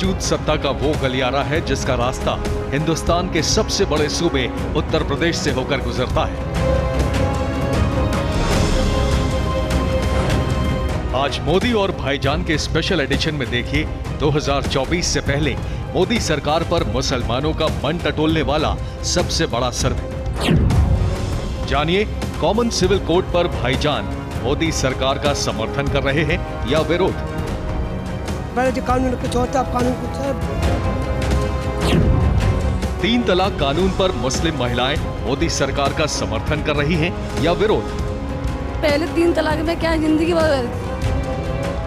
मौजूद सत्ता का वो गलियारा है जिसका रास्ता हिंदुस्तान के सबसे बड़े सूबे उत्तर प्रदेश से होकर गुजरता है। आज मोदी और भाईजान के स्पेशल एडिशन में देखिए 2024 से पहले मोदी सरकार पर मुसलमानों का मन टटोलने वाला सबसे बड़ा सर्वे। जानिए कॉमन सिविल कोड पर भाईजान मोदी सरकार का समर्थन कर रहे हैं या विरोध। पहले जो कानून कुछ होता है, कानून कुछ है। 3 तलाक कानून पर मुस्लिम महिलाएं मोदी सरकार का समर्थन कर रही हैं या विरोध। पहले 3 तलाक में क्या जिंदगी बर्बाद।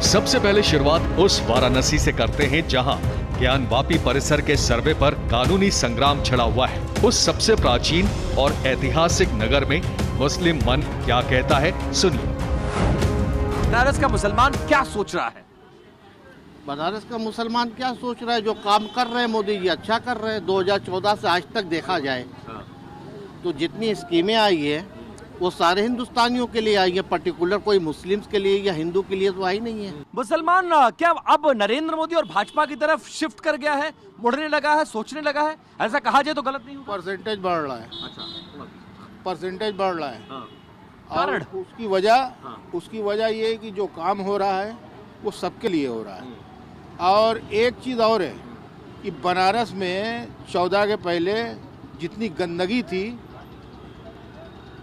सबसे पहले शुरुआत उस वाराणसी से करते हैं जहां ज्ञानवापी परिसर के सर्वे पर कानूनी संग्राम छिड़ा हुआ है। उस सबसे प्राचीन और ऐतिहासिक नगर में मुस्लिम मन क्या कहता है, सुनिए। बनारस का मुसलमान क्या सोच रहा है? बनारस का मुसलमान क्या सोच रहा है? जो काम कर रहे हैं मोदी जी अच्छा कर रहे हैं। 2014 से आज तक देखा जाए तो जितनी स्कीमें आई है वो सारे हिंदुस्तानियों के लिए आई है, पर्टिकुलर कोई मुस्लिम्स के लिए या हिंदू के लिए तो आई नहीं है। मुसलमान क्या अब नरेंद्र मोदी और भाजपा की तरफ शिफ्ट कर गया है, मुड़ने लगा है, सोचने लगा है? ऐसा कहा जाए तो गलत नहीं होगा। परसेंटेज बढ़ रहा है। अच्छा, परसेंटेज बढ़ रहा है। कारण? और उसकी वजह ये है कि जो काम हो रहा है वो सबके लिए हो रहा है। और एक चीज़ और है कि बनारस में 14 के पहले जितनी गंदगी थी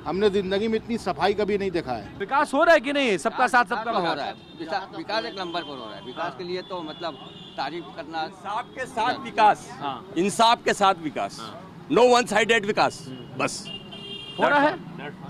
हमने जिंदगी में इतनी सफाई कभी नहीं देखा है। विकास हो रहा है कि नहीं? सबका साथ सबका हो रहा है। विकास एक नंबर पर हो रहा है। विकास के लिए तो मतलब तारीफ करना। इंसाफ के साथ विकास, इंसाफ के साथ विकास, नो वन साइडेड विकास। बस हो रहा है,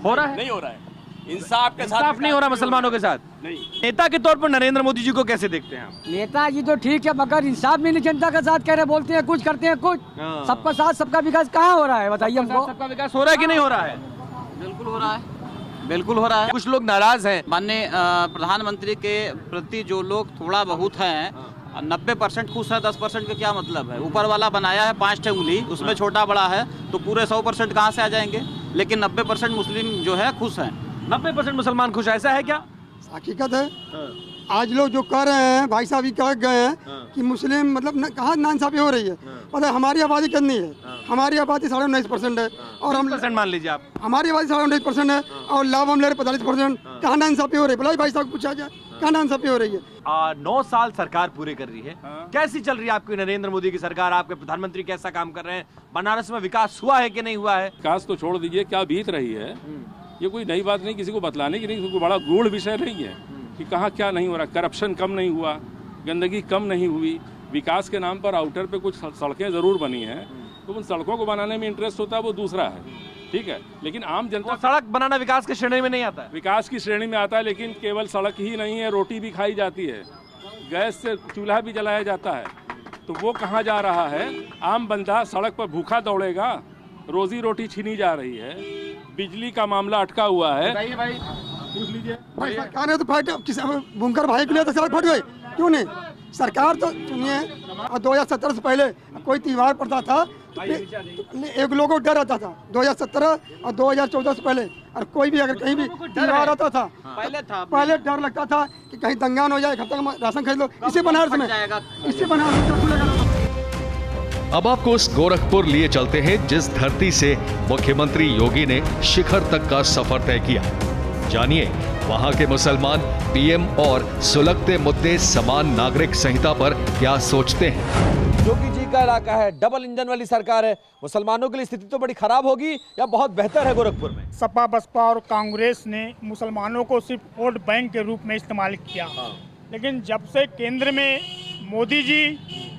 हो रहा है, नहीं हो रहा है। इंसाफ के साथ इंसाफ नहीं हो रहा मुसलमानों के साथ। नहीं। नेता के तौर पर नरेंद्र मोदी जी को कैसे देखते हैं आप? नेताजी तो ठीक है मगर इंसाफ भी नहीं, जनता का साथ कह रहे, बोलते हैं कुछ करते हैं कुछ। सबका साथ सबका विकास कहाँ हो रहा है बताइए हमको। सबका विकास हो रहा है कि नहीं हो रहा है? बिल्कुल हो रहा है, बिल्कुल हो रहा है। कुछ लोग नाराज हैं। माननीय प्रधानमंत्री के प्रति जो लोग थोड़ा बहुत हैं, 90% खुश है, 10% का क्या मतलब है? ऊपर वाला बनाया है 5 उंगली, उसमें छोटा बड़ा है तो पूरे 100% कहाँ से आ जाएंगे? लेकिन 90% मुस्लिम जो है खुश हैं। 90% मुसलमान खुश, ऐसा है क्या? हकीकत है। आज लोग जो कह रहे हैं, भाई साहब भी कह गए हैं कि मुस्लिम मतलब कहाँ नाइंसाफी हो रही है। पता है हमारी आबादी कितनी है? हमारी आबादी 19.5% है और हम मान लीजिए आप, हमारी आबादी 19.5% है और लाभ हम ले रहे 45%। कहाँ नाइंसाफी हो रही है? बोला भाई साहब पूछा जाए, कहाँ नाइंसाफी हो रही है? 9 साल सरकार पूरे कर रही है। कैसी चल रही है आपकी नरेंद्र मोदी की सरकार? आपके प्रधानमंत्री कैसा काम कर रहे हैं? बनारस में विकास हुआ है कि नहीं हुआ है? विकास तो छोड़ दीजिए, क्या बीत रही है ये कोई नई बात नहीं, किसी को बतलाने की नहीं, कोई बड़ा गूढ़ विषय नहीं है कि कहाँ क्या नहीं हो रहा। करप्शन कम नहीं हुआ, गंदगी कम नहीं हुई। विकास के नाम पर आउटर पे कुछ सड़कें ज़रूर बनी हैं, तो उन सड़कों को बनाने में इंटरेस्ट होता है, वो दूसरा है, ठीक है। लेकिन आम जनता, सड़क बनाना विकास की श्रेणी में नहीं आता है? विकास की श्रेणी में आता है, लेकिन केवल सड़क ही नहीं है, रोटी भी खाई जाती है, गैस से चूल्हा भी जलाया जाता है, तो वो कहाँ जा रहा है? आम बंदा सड़क पर भूखा दौड़ेगा, रोजी रोटी छीनी जा रही है, बिजली का मामला अटका हुआ है। भाई पूछ लीजिए भाई सरकार ने तो फट किसी बुनकर भाई के लिए तो सड़क फट गई, क्यों नहीं? सरकार तो सुनिए, 2017 से पहले कोई त्योहार पड़ता था तो एक लोगों को डर रहता था। 2017 और 2014 से पहले और कोई भी अगर कहीं भी त्योहार आता था पहले डर लगता था कि कहीं दंगा न हो जाए, एक हफ्ते का राशन खरीद लो। इसी बनारस में अब आपको उस गोरखपुर लिए चलते हैं जिस धरती से मुख्यमंत्री योगी ने शिखर तक का सफर तय किया। जानिए वहां के मुसलमान पीएम और सुलगते मुद्दे समान नागरिक संहिता पर क्या सोचते हैं। योगी जी का इलाका है, डबल इंजन वाली सरकार है, मुसलमानों के लिए स्थिति तो बड़ी खराब होगी या बहुत बेहतर है गोरखपुर में? सपा बसपा और कांग्रेस ने मुसलमानों को सिर्फ वोट बैंक के रूप में इस्तेमाल किया, लेकिन जब से केंद्र में मोदी जी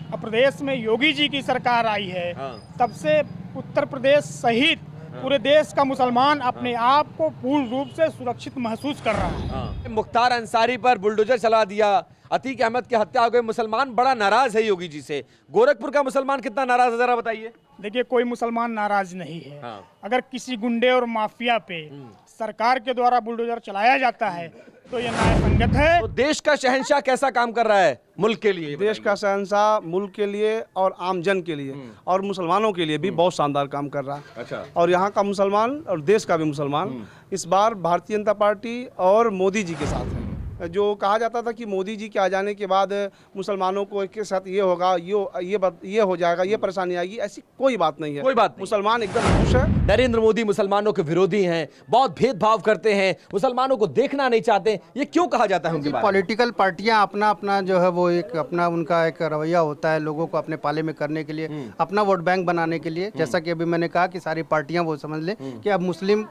और प्रदेश में योगी जी की सरकार आई है, तब से उत्तर प्रदेश सहित पूरे देश का मुसलमान अपने आप को पूर्ण रूप से सुरक्षित महसूस कर रहा है। मुख्तार अंसारी पर बुलडोजर चला दिया, अतीक अहमद की हत्या हो गई, मुसलमान बड़ा नाराज है योगी जी से। गोरखपुर का मुसलमान कितना नाराज है जरा बताइए। देखिए कोई मुसलमान नाराज नहीं है। अगर किसी गुंडे और माफिया पे सरकार के द्वारा बुलडोजर चलाया जाता है तो ये न्यायसंगत है। तो देश का शहंशाह कैसा काम कर रहा है मुल्क के लिए? देश का शहंशाह मुल्क के लिए और आम जन के लिए और मुसलमानों के लिए भी बहुत शानदार काम कर रहा है। अच्छा। और यहाँ का मुसलमान और देश का भी मुसलमान इस बार भारतीय जनता पार्टी और मोदी जी के साथ है। जो कहा जाता था कि मोदी जी के आ जाने के बाद मुसलमानों को के साथ ये होगा, ये हो जाएगा, ये परेशानी आएगी, ऐसी कोई बात नहीं है। कोई बात नहीं। मुसलमान एकदम खुश है। नरेंद्र मोदी मुसलमानों के विरोधी हैं, बहुत भेदभाव करते हैं, मुसलमानों को देखना नहीं चाहते, ये क्यों कहा जाता है उनके बारे में? पॉलिटिकल पार्टियां अपना अपना जो है वो एक अपना उनका एक रवैया होता है, लोगों को अपने पाले में करने के लिए, अपना वोट बैंक बनाने के लिए। जैसा कि अभी मैंने कहा कि सारी पार्टियां वो समझ लें कि अब मुस्लिम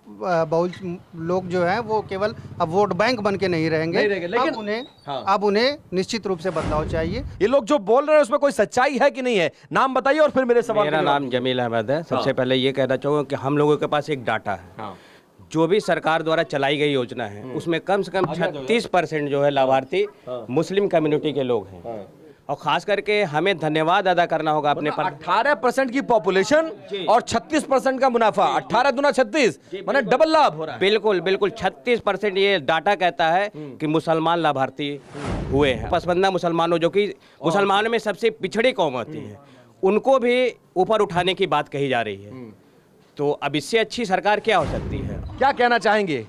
बहुत लोग जो हैं वो केवल अब वोट बैंक बन के नहीं रहेंगे, लेकिन अब उन्हें निश्चित रूप से बदलाव चाहिए। ये लोग जो बोल रहे हैं उसमें कोई सच्चाई है कि नहीं है? नाम बताइए और फिर मेरे सवाल। मेरा नाम जमील अहमद है। सबसे पहले ये कहना चाहूँगा कि हम लोगों के पास एक डाटा है, जो भी सरकार द्वारा चलाई गई योजना है उसमें कम से कम 36% जो है लाभार्थी मुस्लिम कम्युनिटी के लोग हैं। और खास करके हमें धन्यवाद अदा करना होगा अपने पर। 18% की पॉपुलेशन और 36% का मुनाफा, 18 दुना 36, माने डबल लाभ हो रहा है। बिल्कुल बिल्कुल 36% ये डाटा कहता है कि मुसलमान लाभार्थी हुए हैं। पसमानदा मुसलमानों, जो कि मुसलमानों में सबसे पिछड़ी कौम होती है, उनको भी ऊपर उठाने की बात कही जा रही है। तो अब इससे अच्छी सरकार क्या हो सकती है? क्या कहना चाहेंगे?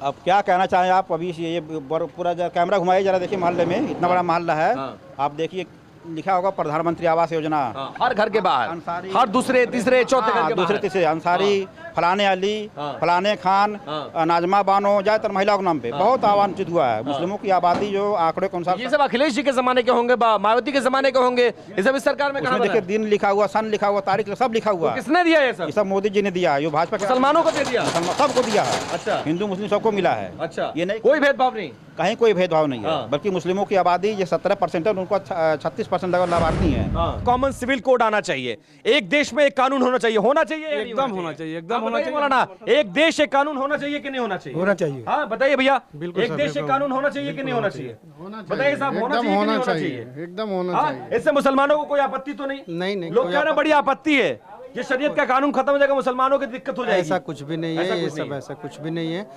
अब क्या कहना चाहें आप? अभी ये पूरा कैमरा घुमाइए जरा, देखिए मोहल्ले में इतना बड़ा मोहल्ला है। आप देखिए लिखा होगा प्रधानमंत्री आवास योजना, हर घर के बाहर, हर दूसरे तीसरे चौथे घर के दूसरे तीसरे अंसारी, फलाने अली, फलाने खान, नाजमा बानो, ज्यादातर महिलाओं के नाम पे बहुत आवांछित हुआ है। मुस्लिमों की आबादी जो आंकड़े के अनुसार, ये सब अखिलेश जी के जमाने के होंगे, मायावती के जमाने के होंगे, ये सब इस सरकार में कहां? देखिए दिन लिखा हुआ, सन लिखा हुआ, तारीख सब लिखा हुआ। किसने दिया ये सब? मोदी जी ने दिया, ये भाजपा के मुसलमानों को दे दिया, सबको दिया है। अच्छा, हिंदू मुस्लिम सबको मिला है। अच्छा, ये नहीं कोई भेदभाव नहीं, कहीं कोई भेदभाव नहीं है, बल्कि मुस्लिमों की आबादी ये 17% है, उनको 36% लाभार्थी है। कॉमन सिविल कोड आना चाहिए, एक देश में एक कानून होना चाहिए, होना चाहिए, एकदम होना चाहिए, एकदम होना चाहिए। मौलाना, एक देश एक कानून होना चाहिए कि नहीं होना चाहिए? होना चाहिए। हाँ बताइए भैया, एक देश एक कानून होना चाहिए कि नहीं होना चाहिए? बताइए साहब, होना चाहिए कि नहीं होना चाहिए? एकदम होना चाहिए। इससे मुसलमानों को कोई आपत्ति तो नहीं? नहीं, लोग कह रहे हैं बड़ी आपत्ति है, ये शरीयत का कानून खत्म हो जाएगा, मुसलमानों की दिक्कत हो जाएगी। ऐसा कुछ भी नहीं है, ये सब ऐसा कुछ भी नहीं है।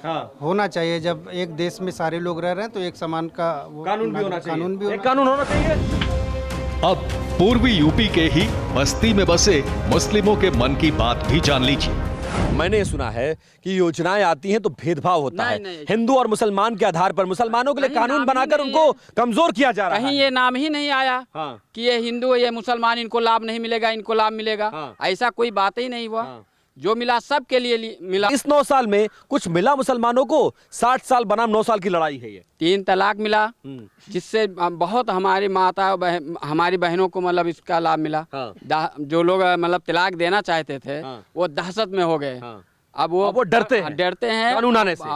होना चाहिए, जब एक देश में सारे लोग रह रहे हैं तो एक समान का कानून भी होना चाहिए, कानून होना चाहिए। अब पूर्वी यूपी के ही बस्ती में बसे मुस्लिमों के मन की बात भी जान लीजिए। मैंने सुना है कि योजनाएं आती हैं तो भेदभाव होता है, हिंदू और मुसलमान के आधार पर मुसलमानों के लिए कानून बनाकर उनको कमजोर किया जा रहा है। कहीं ये नाम ही नहीं आया कि ये हिंदू ये मुसलमान, इनको लाभ नहीं मिलेगा, इनको लाभ मिलेगा, ऐसा कोई बात ही नहीं हुआ। जो मिला सबके लिए मिला। इस 9 साल में कुछ मिला मुसलमानों को? 60 साल बनाम 9 साल की लड़ाई है ये। 3 तलाक मिला, जिससे बहुत हमारी माता हमारी बहनों को मतलब इसका लाभ मिला। जो लोग मतलब तलाक देना चाहते थे वो दहशत में हो गए। अब वो डरते हैं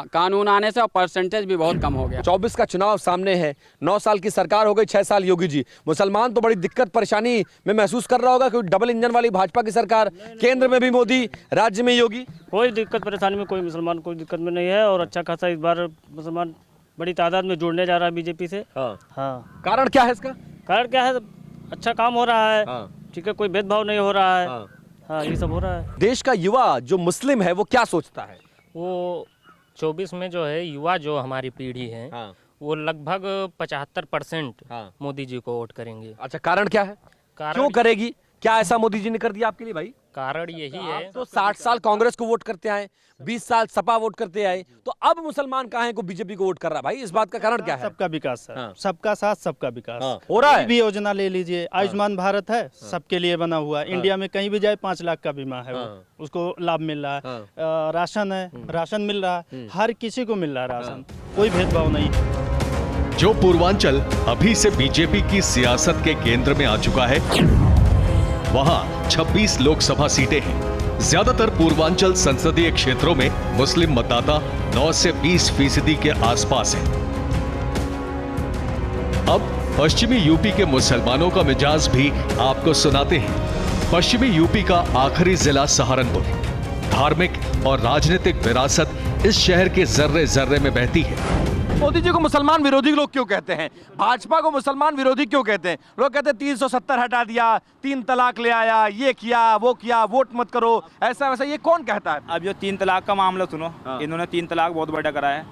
कानून आने से और परसेंटेज भी बहुत कम हो गया। 24 का चुनाव सामने है, 9 साल की सरकार हो गई, 6 साल योगी जी। मुसलमान तो बड़ी दिक्कत परेशानी में महसूस कर रहा होगा कि डबल इंजन वाली भाजपा की सरकार, केंद्र में भी मोदी, राज्य में योगी। कोई दिक्कत परेशानी में कोई मुसलमान कोई दिक्कत में नहीं है, और अच्छा खासा इस बार मुसलमान बड़ी तादाद में जुड़ने जा रहा है बीजेपी से। हाँ, कारण क्या है इसका? कारण क्या है? अच्छा काम हो रहा है, ठीक है, कोई भेदभाव नहीं हो रहा है। हाँ, ये सब हो रहा है। देश का युवा जो मुस्लिम है वो क्या सोचता है? वो 24 में जो है युवा जो हमारी पीढ़ी है वो लगभग 75% मोदी जी को वोट करेंगे। अच्छा, कारण क्या है? क्यों करेगी? क्या ऐसा मोदी जी ने कर दिया आपके लिए भाई? कारण यही है, तो 60 साल कांग्रेस को वोट करते आए, 20 साल सपा वोट करते आए, तो अब मुसलमान कहाँ हैं को बीजेपी को वोट कर रहा है भाई? इस बात का कारण क्या है? सबका विकास है, सबका साथ सबका विकास हो रहा है। भी योजना ले लीजिए, आयुष्मान भारत है, सबके लिए बना हुआ है। इंडिया में कहीं भी जाए 5 लाख का बीमा है, उसको लाभ मिल रहा है। राशन है, राशन मिल रहा है, हर किसी को मिल रहा है राशन, कोई भेदभाव नहीं। जो पूर्वांचल अभी से बीजेपी की सियासत के केंद्र में आ चुका है, वहां 26 लोकसभा सीटें हैं। ज्यादातर पूर्वांचल संसदीय क्षेत्रों में मुस्लिम मतदाता 9 से 20% के आसपास हैं। अब पश्चिमी यूपी के मुसलमानों का मिजाज भी आपको सुनाते हैं। पश्चिमी यूपी का आखिरी जिला सहारनपुर। धार्मिक और राजनीतिक विरासत इस शहर के जर्रे जर्रे में बहती है। मोदी जी को मुसलमान विरोधी लोग क्यों कहते हैं? भाजपा को मुसलमान विरोधी क्यों कहते हैं? लोग कहते हैं 370 हटा दिया, 3 तलाक ले आया, ये किया वो किया, वोट मत करो, ऐसा वैसा। ये कौन कहता है? अब जो 3 तलाक का मामला सुनो, इन्होंने 3 तलाक बहुत बड़ा करा है।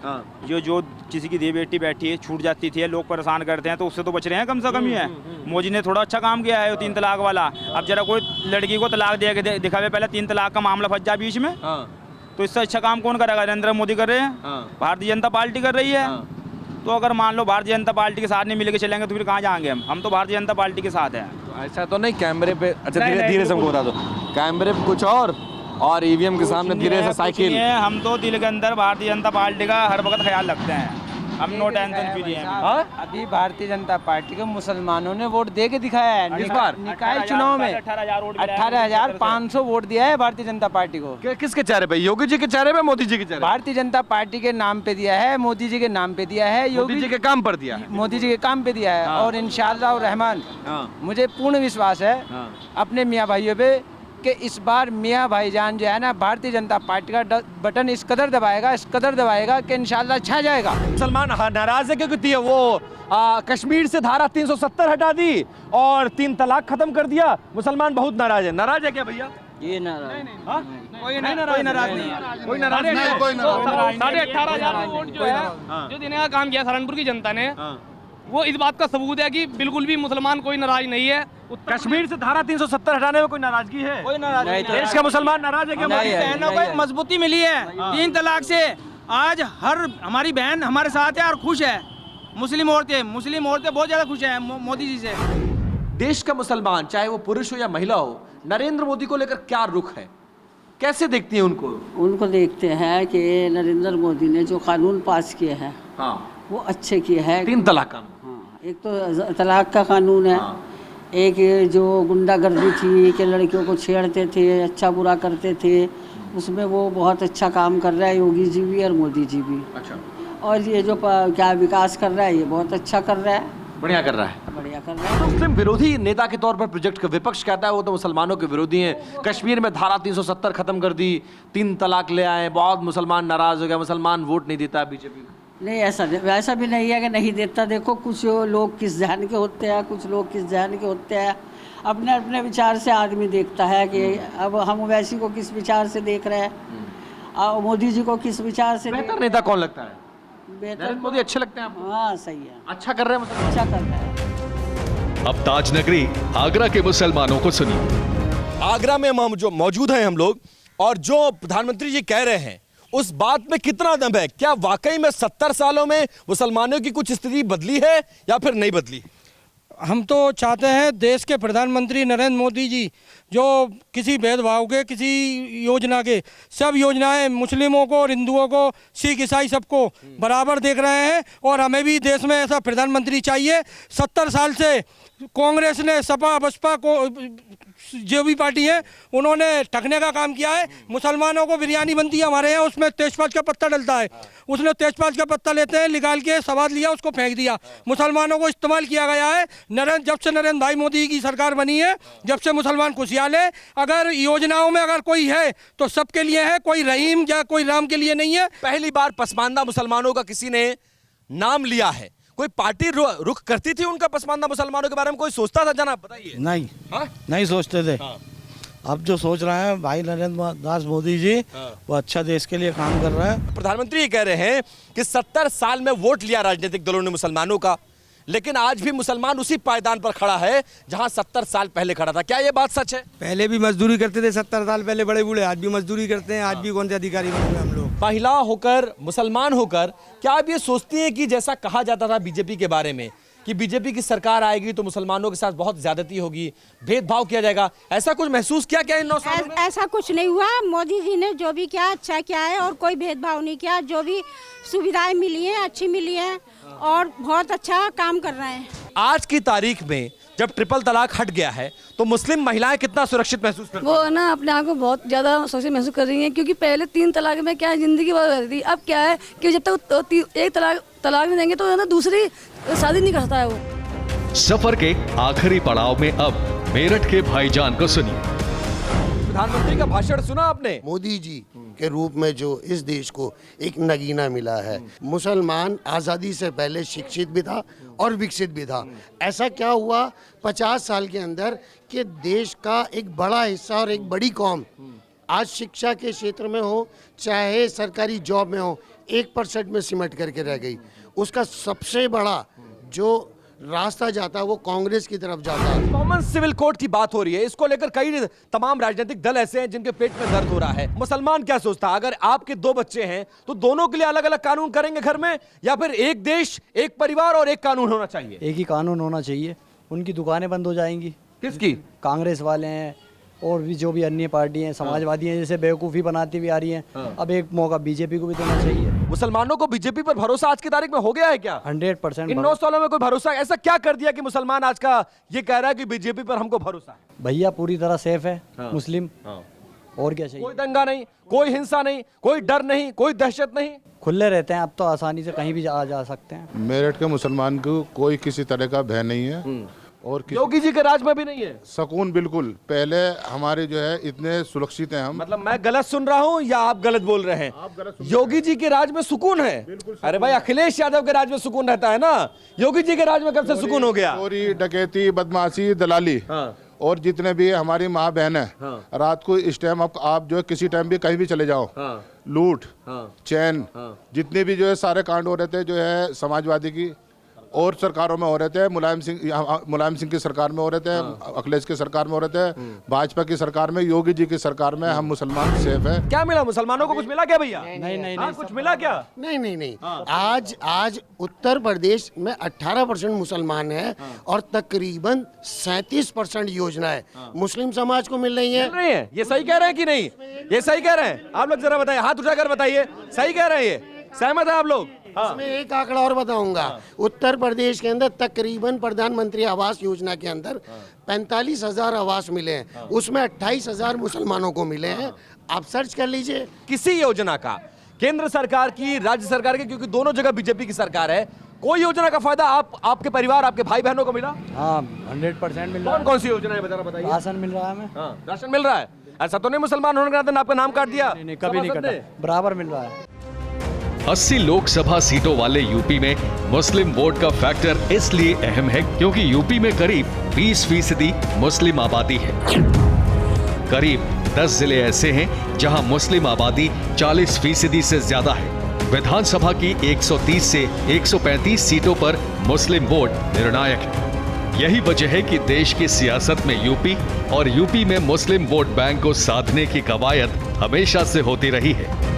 जो किसी की बेटी बैठी है छूट जाती थी, लोग परेशान करते हैं, तो उससे तो बच रहे हैं कम से कम। ही है मोदी ने थोड़ा अच्छा काम किया है 3 तलाक वाला। अब जरा कोई लड़की को तलाक दे दिखावे, पहले 3 तलाक का मामला फंस जाए बीच में, तो इससे अच्छा काम कौन करेगा? नरेंद्र मोदी कर रहे हैं, भारतीय जनता पार्टी कर रही है। तो अगर मान लो भारतीय जनता पार्टी के साथ नहीं मिलकर चलेंगे तो फिर कहाँ जाएंगे हम तो भारतीय जनता पार्टी के साथ हैं। तो ऐसा तो नहीं कैमरे पे, अच्छा धीरे धीरे से हमको बता दो, कैमरे पे कुछ और ईवीएम के सामने धीरे से साइकिल। हम तो दिल के अंदर भारतीय जनता पार्टी का हर वक्त ख्याल रखते हैं, हम नो टेंशन फ्री हैं। अभी भारतीय जनता पार्टी को मुसलमानों ने वोट दे के दिखाया है इस बार निकाय चुनाव में 18,500 वोट दिया है भारतीय जनता पार्टी को। किसके चेहरे पे? योगी जी के चेहरे पे, मोदी जी के चेहरे? भारतीय जनता पार्टी के नाम पे दिया है, मोदी जी के नाम पे दिया है, मोदी जी के काम पर दिया है, मोदी जी के काम पे दिया है। और इंशाअल्लाह रहमान मुझे पूर्ण विश्वास है अपने मियाँ भाइयों पे कि इस बार मियाँ भाईजान जो है ना भारतीय जनता पार्टी का बटन इस कदर दबाएगा कि इंशाअल्लाह छा जाएगा। मुसलमान नाराज है क्योंकि वो कश्मीर से धारा 370 हटा दी और 3 तलाक खत्म कर दिया। मुसलमान बहुत नाराज है क्या भैया? ये नाराज कोई नाराज नहीं है, कोई नाराज नहीं है। 18,500 वोट जो है जो देने का काम किया सहारनपुर की जनता ने, वो इस बात का सबूत है कि बिल्कुल भी मुसलमान कोई नाराज नहीं है। कश्मीर से धारा 370 हटाने में कोई नाराजगी है? कोई नाराज नहीं। देश का मुसलमान नाराज है क्या? बहनों को मजबूती मिली है 3 तलाक से, आज हर हमारी बहन हमारे साथ है और खुश है। मुस्लिम औरतें बहुत ज्यादा खुश है मोदी जी से। देश का मुसलमान चाहे वो पुरुष हो या महिला हो, नरेंद्र मोदी को लेकर क्या रुख है, कैसे देखती है उनको देखते हैं कि नरेंद्र मोदी ने जो कानून पास किए हैं वो अच्छे किए हैं। 3 तलाक कानून, एक तो तलाक का कानून है, एक जो गुंडागर्दी थी कि लड़कियों को छेड़ते थे, अच्छा बुरा करते थे, उसमें वो बहुत अच्छा काम कर रहा है योगी जी भी और मोदी जी भी। अच्छा। और ये जो क्या विकास कर रहा है ये बहुत अच्छा कर रहा है, बढ़िया कर रहा है। तो मुस्लिम विरोधी नेता के तौर पर प्रोजेक्ट का विपक्ष कहता है वो तो मुसलमानों के विरोधी हैं, कश्मीर में धारा 370 खत्म कर दी, 3 तलाक ले आए, बहुत मुसलमान नाराज हो गया, मुसलमान वोट नहीं देता बीजेपी को। नहीं, ऐसा भी नहीं है कि नहीं देता। देखो कुछ लोग किस जहन के होते हैं, कुछ लोग किस जहन के होते हैं, अपने अपने विचार से आदमी देखता है कि अब हम ओवैसी को किस विचार से देख रहे हैं और मोदी जी को किस विचार से। बेहतर नेता कौन लगता है? नरेंद्र मोदी अच्छे लगते हैं आपको? हाँ सही है, अच्छा कर रहे हैं, अच्छा कर रहे हैं। अब ताजनगरी आगरा के मुसलमानों को सुनिए। आगरा में हम जो मौजूद हैं हम लोग, और जो प्रधानमंत्री जी कह रहे हैं उस बात में कितना दम है? क्या वाकई में 70 सालों में मुसलमानों की कुछ स्थिति बदली है या फिर नहीं बदली? हम तो चाहते हैं देश के प्रधानमंत्री नरेंद्र मोदी जी जो किसी भेदभाव के, किसी योजना के, सब योजनाएं मुस्लिमों को और हिंदुओं को, सिख ईसाई सबको बराबर देख रहे हैं और हमें भी देश में ऐसा प्रधानमंत्री चाहिए। 70 साल से कांग्रेस ने, सपा बसपा को, जो भी पार्टी है उन्होंने ठगने का काम किया है। मुसलमानों को बिरयानी बनती है हमारे यहाँ, उसमें तेजपात का पत्ता डलता है, उसने तेजपात का पत्ता लेते हैं, निकाल के स्वाद लिया, उसको फेंक दिया। मुसलमानों को इस्तेमाल किया गया है। जब से नरेंद्र भाई मोदी की सरकार बनी है, जब से मुसलमान खुशहाल है। अगर योजनाओं में अगर कोई है तो सबके लिए है, कोई रहीम या कोई राम के लिए नहीं है। पहली बार पसमानदा मुसलमानों का किसी ने नाम लिया है। कोई पार्टी रुख करती थी उनका पसमानदा मुसलमानों के बारे में? कोई सोचता था? जनाब बताइए। नहीं, नहीं सोचते थे। अब जो सोच रहे हैं भाई नरेंद्र दास मोदी जी, वो अच्छा देश के लिए काम कर रहे हैं। प्रधानमंत्री ये कह रहे हैं कि 70 साल में वोट लिया राजनीतिक दलों ने मुसलमानों का, लेकिन आज भी मुसलमान उसी पायदान पर खड़ा है जहां 70 साल पहले खड़ा था। क्या ये बात सच है? पहले भी मजदूरी करते थे 70 साल पहले बड़े बूढ़े, आज भी मजदूरी करते हैं। आज भी कौन से अधिकारी बने हुए हम लोग? महिला होकर, मुसलमान होकर क्या आप ये सोचती हैं कि जैसा कहा जाता था बीजेपी के बारे में कि बीजेपी की सरकार आएगी तो मुसलमानों के साथ बहुत ज्यादती होगी, भेदभाव किया जाएगा, ऐसा कुछ महसूस किया क्या इन 9 सालों में? ऐसा कुछ नहीं हुआ। मोदी जी ने जो भी किया अच्छा किया है और कोई भेदभाव नहीं किया। जो भी सुविधाएं मिली हैं अच्छी मिली हैं और बहुत अच्छा काम कर रहे हैं। आज की तारीख में जब ट्रिपल तलाक हट गया है तो मुस्लिम महिलाएं कितना सुरक्षित महसूस करती हैं? वो ना अपने आप को बहुत ज़्यादा सुरक्षित महसूस कर रही हैं, क्योंकि पहले 3 तलाक में क्या है, ज़िंदगी बर्बाद रहती थी। अब क्या है कि जब तक एक तलाक नहीं देंगे तो है ना दूसरी शादी नहीं कर सकता है वो। सफर के आखिरी पड़ाव में अब मेरठ के भाईजान को सुनिए। प्रधानमंत्री का भाषण सुना आपने? मोदी जी के रूप में जो इस देश को एक नगीना मिला है। मुसलमान आज़ादी से पहले शिक्षित भी था और विकसित भी था। ऐसा क्या हुआ 50 साल के अंदर कि देश का एक बड़ा हिस्सा और एक बड़ी कौम आज शिक्षा के क्षेत्र में हो चाहे सरकारी जॉब में हो 1% में सिमट करके रह गई। उसका सबसे बड़ा जो रास्ता जाता है वो कांग्रेस की तरफ जाता है। कॉमन सिविल कोड की बात हो रही है, इसको लेकर कई तमाम राजनीतिक दल ऐसे हैं जिनके पेट में दर्द हो रहा है। मुसलमान क्या सोचता है, अगर आपके 2 बच्चे हैं तो दोनों के लिए अलग अलग कानून करेंगे घर में, या फिर एक देश, एक परिवार और एक कानून होना चाहिए? एक ही कानून होना चाहिए। उनकी दुकानें बंद हो जाएंगी। किसकी? कांग्रेस वाले हैं और भी जो भी अन्य पार्टी हैं, समाजवादी हैं, जैसे बेवकूफ़ी बनाती हुई आ रही हैं। अब एक मौका बीजेपी को भी देना चाहिए। मुसलमानों को बीजेपी पर भरोसा आज की तारीख में हो गया है क्या? 100%। इन 9 सालों में कोई भरोसा, ऐसा क्या कर दिया कि मुसलमान आज का ये कह रहा है कि बीजेपी पर हमको भरोसा है? भैया पूरी तरह सेफ है मुस्लिम, और क्या चाहिए? कोई दंगा नहीं, कोई हिंसा नहीं, कोई डर नहीं, कोई दहशत नहीं, खुले रहते हैं। अब तो आसानी से कहीं भी जा सकते हैं। मेरठ के मुसलमान को कोई किसी तरह का भय नहीं है, और योगी जी के राज में भी नहीं है सुकून। बिल्कुल, पहले हमारे जो है इतने सुरक्षित हैं हम। मतलब मैं गलत सुन रहा हूँ या आप गलत बोल रहे हैं? योगी जी के राज में सुकून है? अरे भाई, अखिलेश यादव के राज में सुकून रहता है ना, योगी जी के राज में कब से सुकून हो गया? चोरी, डकैती, बदमाशी, दलाली, और जितने भी हमारी माँ बहन है, रात को इस टाइम आप जो है किसी टाइम भी कहीं भी चले जाओ, लूट, चैन, जितने भी जो है सारे कांड हो रहे थे जो है समाजवादी की और सरकारों में हो रहे थे। मुलायम सिंह की सरकार में हो रहे थे, अखिलेश की सरकार में हो रहे थे, भाजपा की सरकार में, योगी जी की सरकार में हम मुसलमान सेफ है। क्या मिला मुसलमानों को? कुछ मिला क्या भैया? नहीं, कुछ मिला क्या? नहीं। आज उत्तर प्रदेश में 18% मुसलमान है और तकरीबन 37% योजनाएं मुस्लिम समाज को मिल रही है। ये सही कह रहे हैं कि नहीं? ये सही कह रहे हैं? आप लोग जरा बताइए, हाथ उठाकर बताइए, सही कह रहे हैं? ये सहमत है आप लोग? इसमें एक आंकड़ा और बताऊंगा। उत्तर प्रदेश के अंदर तकरीबन प्रधानमंत्री आवास योजना के अंदर 45,000 आवास मिले हैं, उसमें 28,000 मुसलमानों को मिले हैं। आप सर्च कर लीजिए किसी योजना का, केंद्र सरकार की, राज्य सरकार की, क्योंकि दोनों जगह बीजेपी की सरकार है, कोई योजना का फायदा आपके परिवार, आपके भाई बहनों को मिला? हाँ, 100% मिल रहा है। कौन सी योजना है बताइए? राशन मिल रहा है हमें। राशन मिल रहा है? ऐसा तो नहीं मुसलमान होने के नाते आपका नाम काट दिया? नहीं, कभी नहीं काटा, बराबर मिल रहा है। 80 लोकसभा सीटों वाले यूपी में मुस्लिम वोट का फैक्टर इसलिए अहम है क्योंकि यूपी में करीब 20% मुस्लिम आबादी है। करीब 10 जिले ऐसे हैं जहां मुस्लिम आबादी 40% से ज्यादा है। विधानसभा की 130 से 135 सीटों पर मुस्लिम वोट निर्णायक है। यही वजह है कि देश की सियासत में यूपी और यूपी में मुस्लिम वोट बैंक को साधने की कवायद हमेशा से होती रही है।